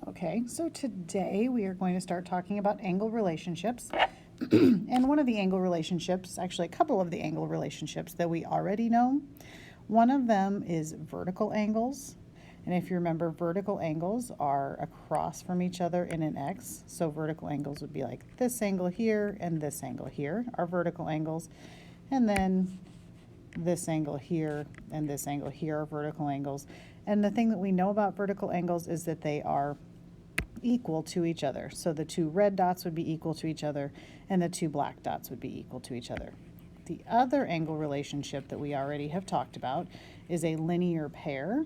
Okay, so today we are going to start talking about angle relationships. And one of the angle relationships, actually a couple of the angle relationships that we already know, one of them is vertical angles. And if you remember, vertical angles are across from each other in an X. So vertical angles would be like this angle here and this angle here are vertical angles. And then this angle here and this angle here are vertical angles. And the thing that we know about vertical angles is that they are equal to each other. So the two red dots would be equal to each other and the two black dots would be equal to each other. The other angle relationship that we already have talked about is a linear pair.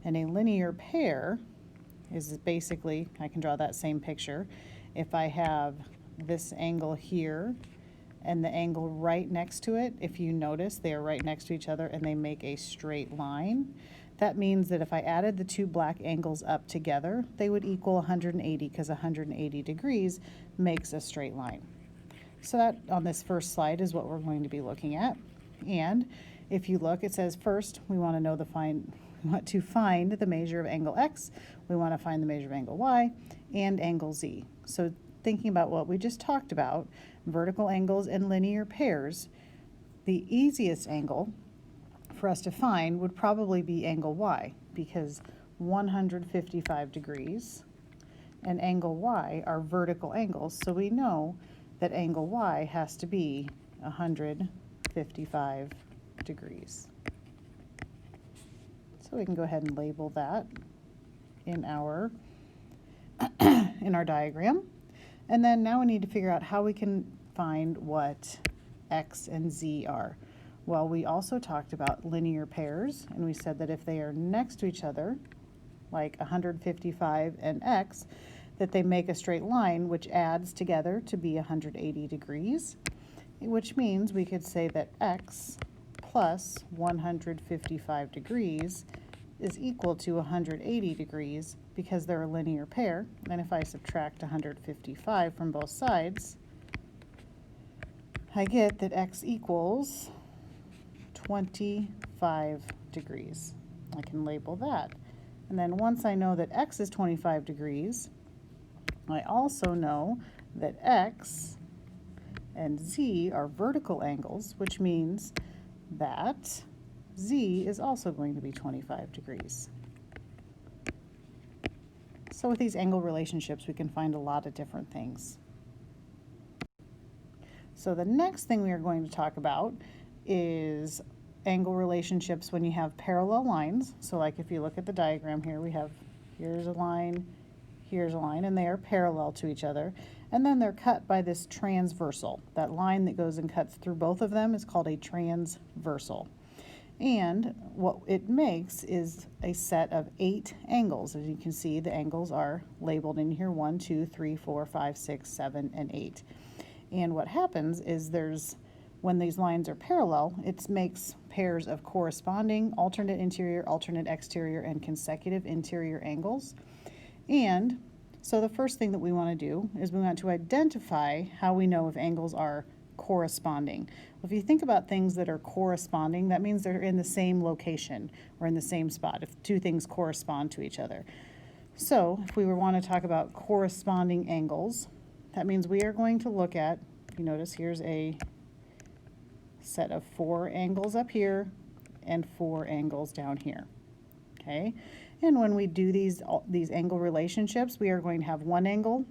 And a linear pair is basically, I can draw that same picture. If I have this angle here and the angle right next to it, if you notice, they are right next to each other and they make a straight line. That means that if I added the two black angles up together, they would equal 180 because 180 degrees makes a straight line. So that on this first slide is what we're going to be looking at. And if you look, it says first we want to find the measure of angle X, we want to find the measure of angle Y, and angle Z. So thinking about what we just talked about, vertical angles and linear pairs, the easiest angle for us to find would probably be angle Y, because 155 degrees and angle Y are vertical angles, so we know that angle Y has to be 155 degrees. So we can go ahead and label that in our diagram. And then now we need to figure out how we can find what X and Z are. Well, we also talked about linear pairs, and we said that if they are next to each other, like 155 and X, that they make a straight line, which adds together to be 180 degrees, which means we could say that X plus 155 degrees is equal to 180 degrees because they're a linear pair. And if I subtract 155 from both sides, I get that X equals 25 degrees. I can label that. And then once I know that X is 25 degrees, I also know that X and Z are vertical angles, which means that Z is also going to be 25 degrees. So with these angle relationships, we can find a lot of different things. So the next thing we are going to talk about is angle relationships when you have parallel lines. So like if you look at the diagram here, here's a line, and they are parallel to each other. And then they're cut by this transversal. That line that goes and cuts through both of them is called a transversal. And what it makes is a set of 8 angles. As you can see, the angles are labeled in here: 1, 2, 3, 4, 5, 6, 7, and 8. And what happens is when these lines are parallel, it makes pairs of corresponding alternate interior, alternate exterior, and consecutive interior angles. And so the first thing that we want to do is we want to identify how we know if angles are corresponding. Well, if you think about things that are corresponding, that means they're in the same location or in the same spot, if two things correspond to each other. So if we want to talk about corresponding angles, that means we are going to look at, you notice here's a set of 4 angles up here and 4 angles down here. Okay, and when we do these angle relationships, we are going to have one angle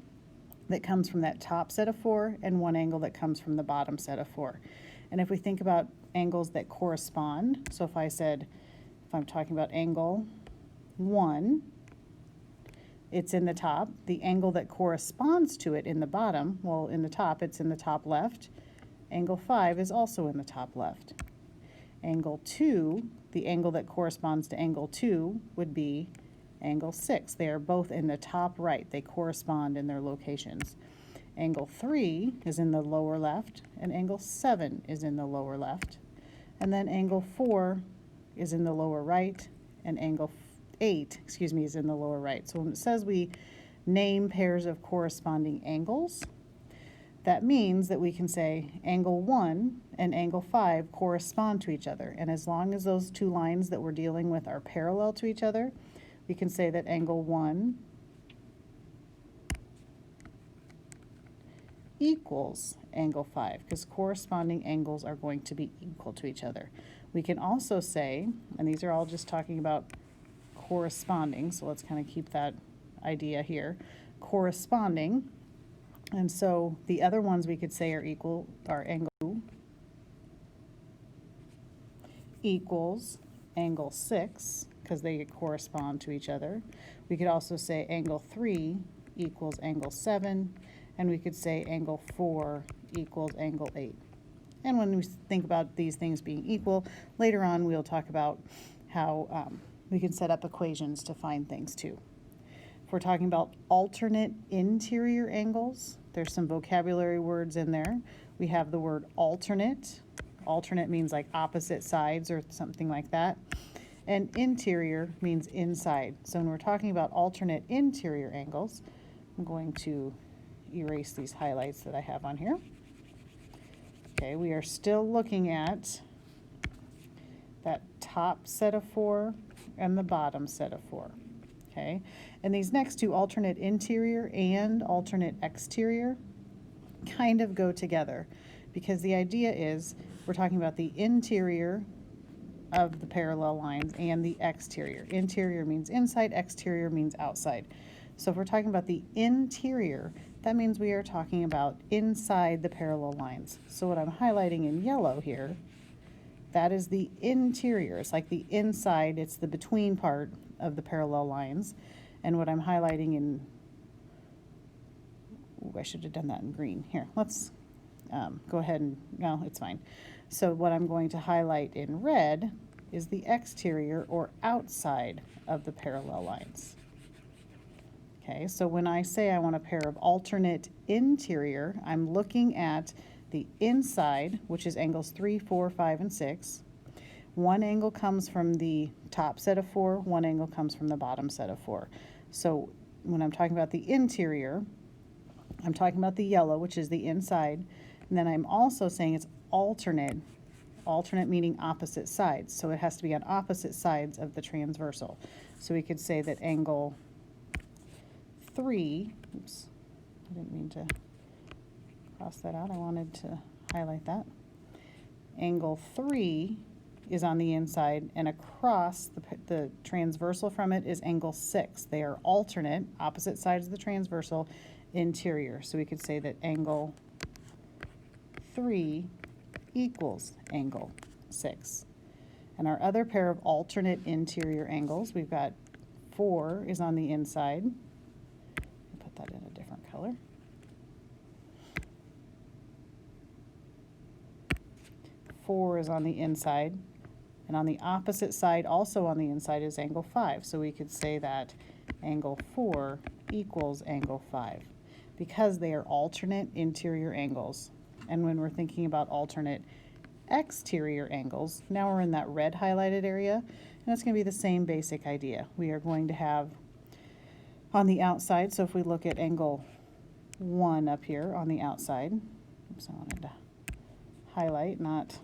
that comes from that top set of 4 and one angle that comes from the bottom set of 4. And if we think about angles that correspond, so if I'm talking about angle 1, it's in the top. The angle that corresponds to it in the bottom, well, in the top, it's in the top left. Angle 5 is also in the top left. Angle 2, the angle that corresponds to angle 2 would be angle 6. They are both in the top right. They correspond in their locations. Angle 3 is in the lower left, and angle 7 is in the lower left. And then angle 4 is in the lower right, and angle 8, is in the lower right. So when it says we name pairs of corresponding angles, that means that we can say angle 1 and angle 5 correspond to each other. And as long as those two lines that we're dealing with are parallel to each other, we can say that angle 1 equals angle 5, because corresponding angles are going to be equal to each other. We can also say, and these are all just talking about corresponding, so let's kind of keep that idea here, corresponding. And so the other ones we could say are equal, are angle 2 equals angle 6, because they correspond to each other. We could also say angle 3 equals angle 7, and we could say angle 4 equals angle 8. And when we think about these things being equal, later on we'll talk about how we can set up equations to find things too. If we're talking about alternate interior angles, there's some vocabulary words in there. We have the word alternate. Alternate means like opposite sides or something like that. And interior means inside. So when we're talking about alternate interior angles, I'm going to erase these highlights that I have on here. Okay, we are still looking at that top set of 4 and the bottom set of 4. Okay, and these next two, alternate interior and alternate exterior, kind of go together, because the idea is we're talking about the interior of the parallel lines and the exterior. Interior means inside, exterior means outside. So if we're talking about the interior, that means we are talking about inside the parallel lines. So what I'm highlighting in yellow here, that is the interior. It's like the inside, it's the between part of the parallel lines. And what I'm highlighting in, ooh, I should have done that in green. Here, let's go ahead and, no, it's fine. So what I'm going to highlight in red is the exterior or outside of the parallel lines. Okay, so when I say I want a pair of alternate interior, I'm looking at the inside, which is angles 3, 4, 5, and 6. One angle comes from the top set of 4, one angle comes from the bottom set of 4. So when I'm talking about the interior, I'm talking about the yellow, which is the inside, and then I'm also saying it's alternate. Alternate meaning opposite sides, so it has to be on opposite sides of the transversal. So we could say that angle 3, oops, I didn't mean to cross that out, I wanted to highlight that. Angle 3 is on the inside, and across the transversal from it is angle 6. They are alternate, opposite sides of the transversal, interior. So we could say that angle 3 equals angle 6. And our other pair of alternate interior angles, we've got 4 is on the inside. Put that in a different color. 4 is on the inside, and on the opposite side, also on the inside, is angle 5. So we could say that angle 4 equals angle 5, because they are alternate interior angles. And when we're thinking about alternate exterior angles, now we're in that red highlighted area, and it's going to be the same basic idea. We are going to have on the outside, so if we look at angle 1 up here on the outside, oops, I wanted to highlight, not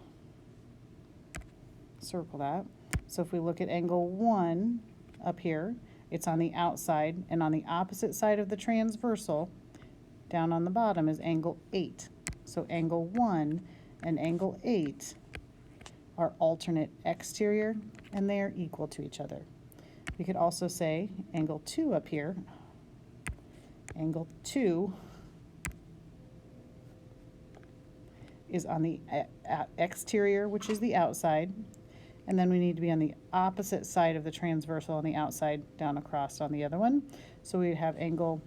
circle that. So if we look at angle 1 up here, it's on the outside, and on the opposite side of the transversal, down on the bottom, is angle 8. So angle 1 and angle 8 are alternate exterior, and they are equal to each other. We could also say angle 2 up here, angle 2 is on the exterior, which is the outside, and then we need to be on the opposite side of the transversal on the outside, down across on the other one. So we have angle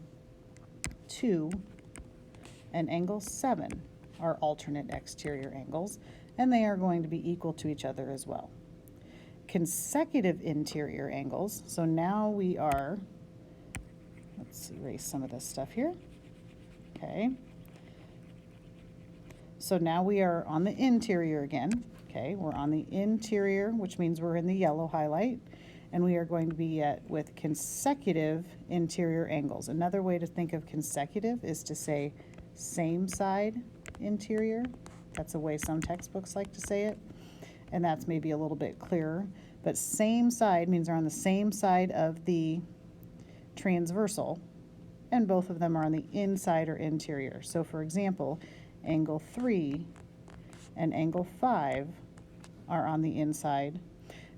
2 and angle 7 are alternate exterior angles, and they are going to be equal to each other as well. Consecutive interior angles, so now we are, let's erase some of this stuff here. Okay. So now we are on the interior again. Okay, we're on the interior, which means we're in the yellow highlight, and we are going to be with consecutive interior angles. Another way to think of consecutive is to say same side interior. That's the way some textbooks like to say it, and that's maybe a little bit clearer. But same side means they're on the same side of the transversal, and both of them are on the inside or interior. So for example, angle 3 and angle 5 are on the inside.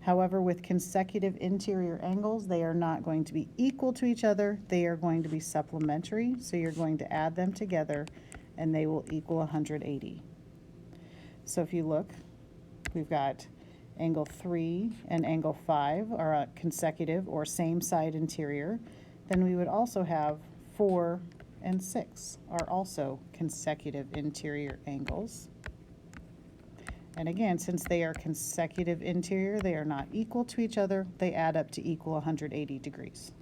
However, with consecutive interior angles, they are not going to be equal to each other. They are going to be supplementary, so you're going to add them together and they will equal 180. So if you look, we've got angle 3 and angle 5 are consecutive or same side interior. Then we would also have 4 and 6 are also consecutive interior angles. And again, since they are consecutive interior, they are not equal to each other. They add up to equal 180 degrees.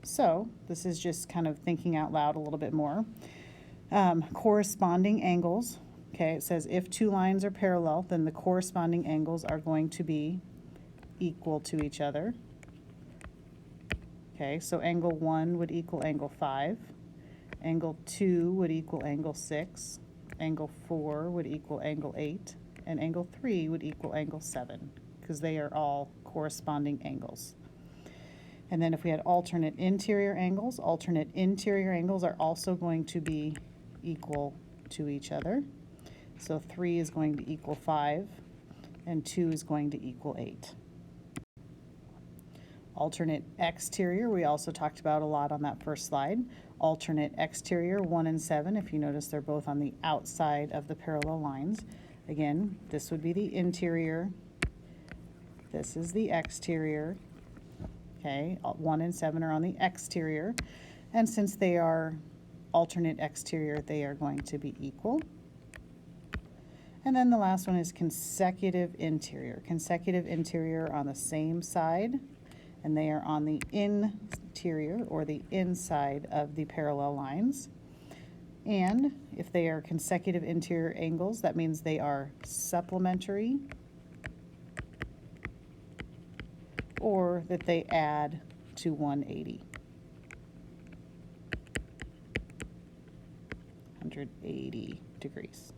So this is just kind of thinking out loud a little bit more. Corresponding angles. Okay, it says if two lines are parallel, then the corresponding angles are going to be equal to each other. Okay, so angle 1 would equal angle 5. Angle 2 would equal angle 6. Angle 4 would equal angle 8. And angle 3 would equal angle 7, because they are all corresponding angles. And then if we had alternate interior angles are also going to be equal to each other. So 3 is going to equal 5, and 2 is going to equal 8. Alternate exterior, we also talked about a lot on that first slide. Alternate exterior, 1 and 7, if you notice they're both on the outside of the parallel lines. Again, this would be the interior, this is the exterior. Okay, 1 and 7 are on the exterior, and since they are alternate exterior, they are going to be equal. And then the last one is consecutive interior. Consecutive interior on the same side, and they are on the interior or the inside of the parallel lines. And if they are consecutive interior angles, that means they are supplementary, or that they add to 180. 180 degrees.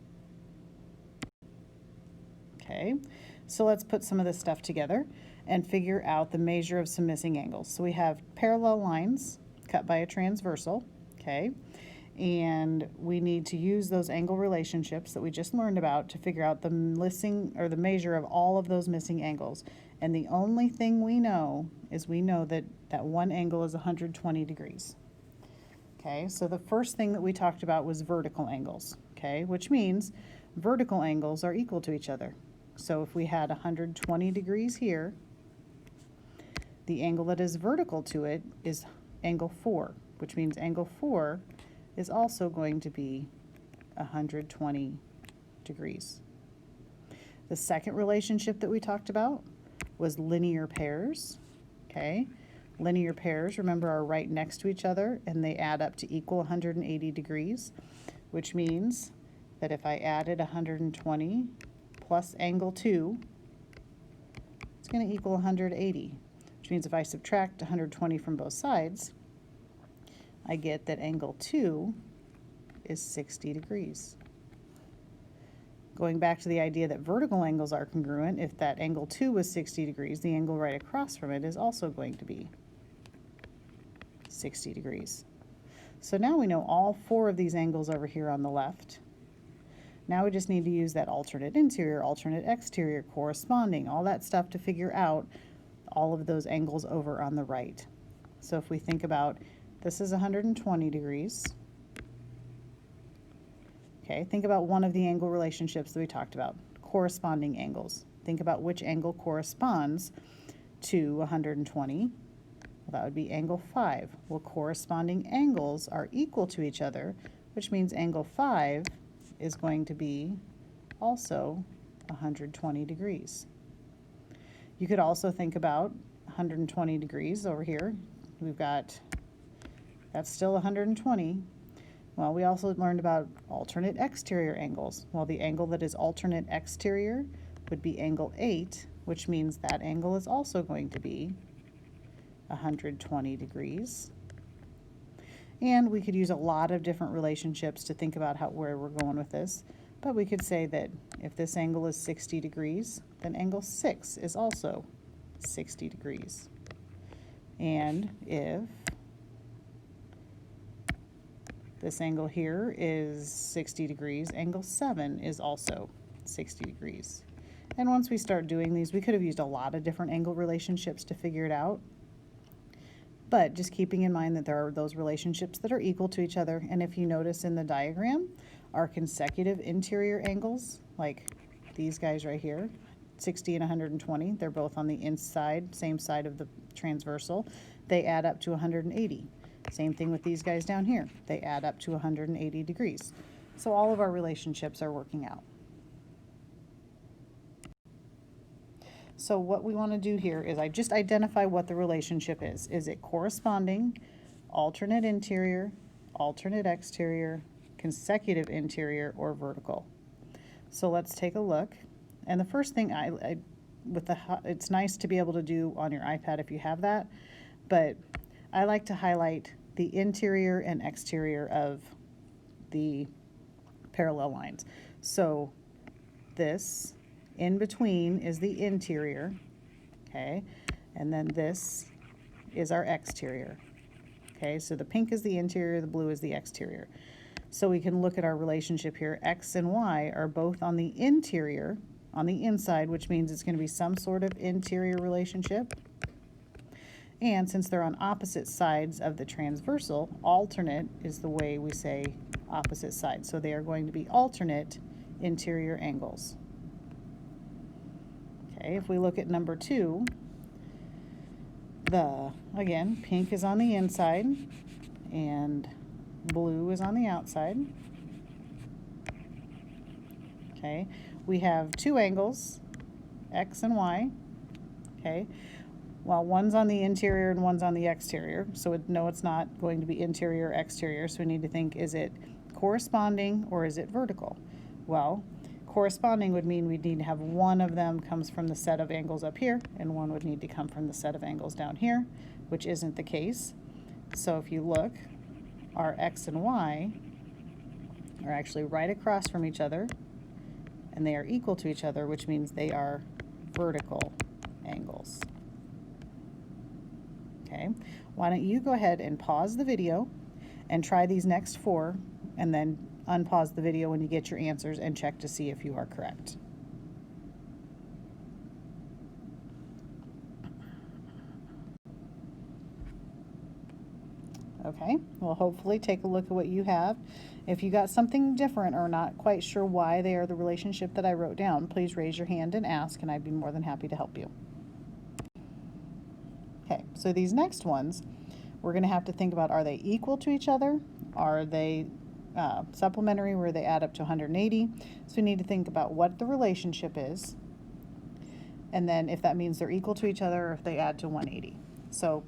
Okay, so let's put some of this stuff together and figure out the measure of some missing angles. So we have parallel lines cut by a transversal, okay, and we need to use those angle relationships that we just learned about to figure out the missing or the measure of all of those missing angles. And the only thing we know is we know that that one angle is 120 degrees. Okay, so the first thing that we talked about was vertical angles, okay, which means vertical angles are equal to each other. So if we had 120 degrees here, the angle that is vertical to it is angle 4, which means angle 4 is also going to be 120 degrees. The second relationship that we talked about was linear pairs, okay? Linear pairs, remember, are right next to each other, and they add up to equal 180 degrees, which means that if I added 120 plus angle 2, it's going to equal 180, which means if I subtract 120 from both sides, I get that angle 2 is 60 degrees. Going back to the idea that vertical angles are congruent, if that angle 2 was 60 degrees, the angle right across from it is also going to be 60 degrees. So now we know all 4 of these angles over here on the left. Now we just need to use that alternate interior, alternate exterior, corresponding, all that stuff to figure out all of those angles over on the right. So if we think about, this is 120 degrees. Okay, think about one of the angle relationships that we talked about, corresponding angles. Think about which angle corresponds to 120. Well, that would be angle 5. Well, corresponding angles are equal to each other, which means angle 5 is going to be also 120 degrees. You could also think about 120 degrees over here. We've got, that's still 120. Well, we also learned about alternate exterior angles. Well, the angle that is alternate exterior would be angle 8, which means that angle is also going to be 120 degrees. And we could use a lot of different relationships to think about where we're going with this. But we could say that if this angle is 60 degrees, then angle 6 is also 60 degrees. And if this angle here is 60 degrees, angle 7 is also 60 degrees. And once we start doing these, we could have used a lot of different angle relationships to figure it out. But just keeping in mind that there are those relationships that are equal to each other. And if you notice in the diagram, our consecutive interior angles, like these guys right here, 60 and 120, they're both on the inside, same side of the transversal. They add up to 180. Same thing with these guys down here. They add up to 180 degrees. So all of our relationships are working out. So what we want to do here is I just identify what the relationship is. Is it corresponding, alternate interior, alternate exterior, consecutive interior, or vertical? So let's take a look. And the first thing it's nice to be able to do on your iPad if you have that, but I like to highlight the interior and exterior of the parallel lines. So this in between is the interior, okay, and then this is our exterior, okay. So the pink is the interior, the blue is the exterior. So we can look at our relationship here. X and Y are both on the interior, on the inside, which means it's going to be some sort of interior relationship. And since they're on opposite sides of the transversal, alternate is the way we say opposite sides. So they are going to be alternate interior angles. Okay, if we look at number 2, again, pink is on the inside and blue is on the outside. Okay, we have 2 angles, X and Y. Okay, well, one's on the interior and one's on the exterior. So no, it's not going to be interior or exterior. So we need to think, is it corresponding or is it vertical? Well, corresponding would mean we'd need to have one of them comes from the set of angles up here and one would need to come from the set of angles down here, which isn't the case. So if you look, our X and Y are actually right across from each other and they are equal to each other, which means they are vertical angles. Okay, why don't you go ahead and pause the video and try these next 4 and then unpause the video when you get your answers and check to see if you are correct. Okay, well, hopefully take a look at what you have. If you got something different or not quite sure why they are the relationship that I wrote down, please raise your hand and ask, and I'd be more than happy to help you. Okay, so these next ones, we're going to have to think about, are they equal to each other? Are they supplementary where they add up to 180? So we need to think about what the relationship is, and then if that means they're equal to each other or if they add to 180. So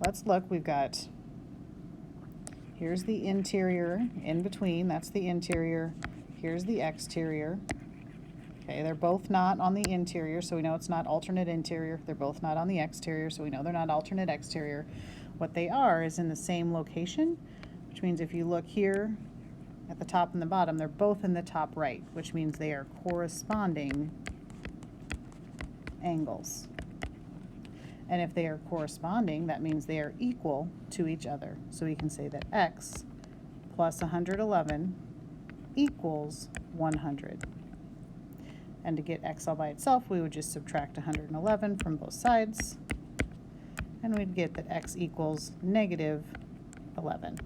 let's look. We've got, here's the interior in between, that's the interior. Here's the exterior. Okay, they're both not on the interior, so we know it's not alternate interior. They're both not on the exterior, so we know they're not alternate exterior. What they are is in the same location, which means if you look here at the top and the bottom, they're both in the top right, which means they are corresponding angles. And if they are corresponding, that means they are equal to each other. So we can say that X plus 111 equals 100. And to get X all by itself, we would just subtract 111 from both sides, and we'd get that X equals negative 11.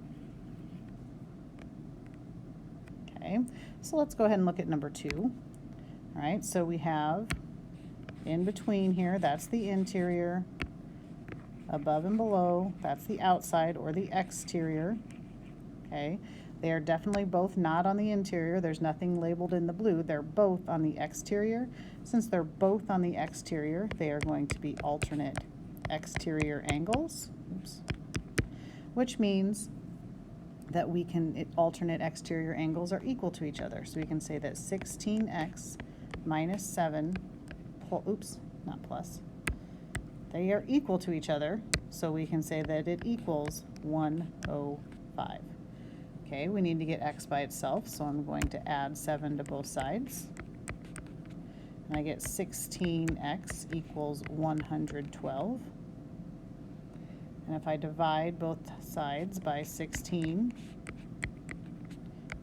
Okay, so let's go ahead and look at number 2. All right, so we have in between here, that's the interior. Above and below, that's the outside or the exterior. Okay, they are definitely both not on the interior. There's nothing labeled in the blue. They're both on the exterior. Since they're both on the exterior, they are going to be alternate exterior angles. Oops. Which means that we can, alternate exterior angles are equal to each other. So we can say that 16x minus 7, oops, not plus, they are equal to each other. So we can say that it equals 105. Okay, we need to get x by itself, so I'm going to add 7 to both sides. And I get 16x equals 112. And if I divide both sides by 16,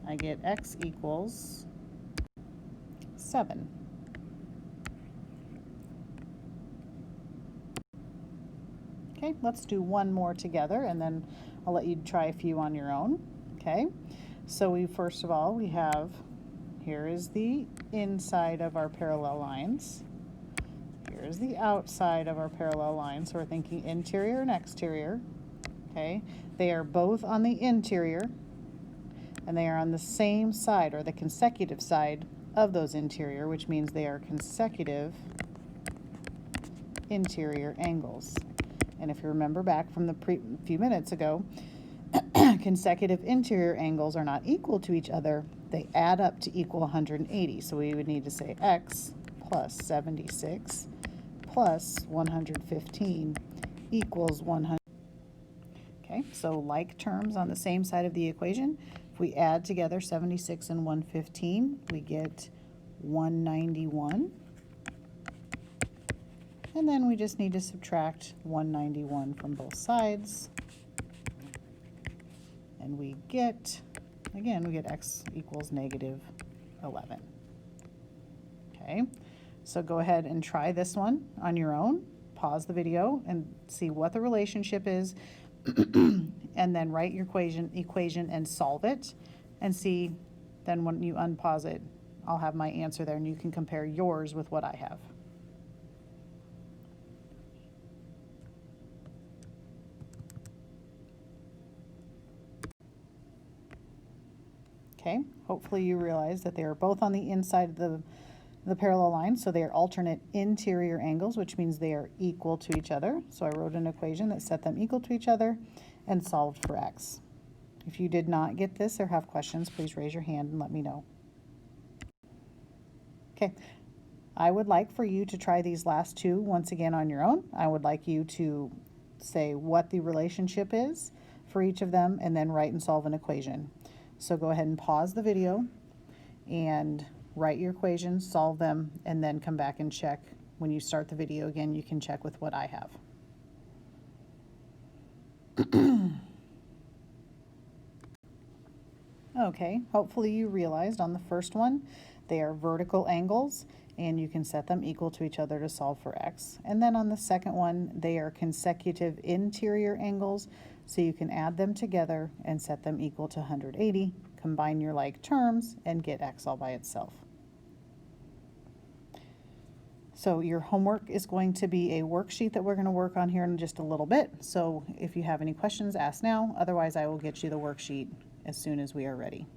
I get x equals 7. Okay, let's do one more together, and then I'll let you try a few on your own. Okay, so first of all, we have, here is the inside of our parallel lines. Here's the outside of our parallel lines. So we're thinking interior and exterior. Okay, they are both on the interior, and they are on the same side, or the consecutive side of those interior, which means they are consecutive interior angles. And if you remember back from the few minutes ago, consecutive interior angles are not equal to each other. They add up to equal 180. So we would need to say x plus 76 plus 115 equals 100. Okay, so like terms on the same side of the equation. If we add together 76 and 115, we get 191. And then we just need to subtract 191 from both sides. And we get, again, we get x equals negative 11. Okay, so go ahead and try this one on your own. Pause the video and see what the relationship is, and then write your equation and solve it, and see, then when you unpause it, I'll have my answer there, and you can compare yours with what I have. Okay, hopefully you realize that they are both on the inside of the parallel line, so they are alternate interior angles, which means they are equal to each other. So I wrote an equation that set them equal to each other and solved for x. If you did not get this or have questions, please raise your hand and let me know. Okay, I would like for you to try these last two once again on your own. I would like you to say what the relationship is for each of them, and then write and solve an equation. So go ahead and pause the video and write your equations, solve them, and then come back and check. When you start the video again, you can check with what I have. Okay, hopefully you realized on the first one, they are vertical angles, and you can set them equal to each other to solve for x. And then on the second one, they are consecutive interior angles, so you can add them together and set them equal to 180, combine your like terms, and get x all by itself. So your homework is going to be a worksheet that we're going to work on here in just a little bit. So if you have any questions, ask now. Otherwise, I will get you the worksheet as soon as we are ready.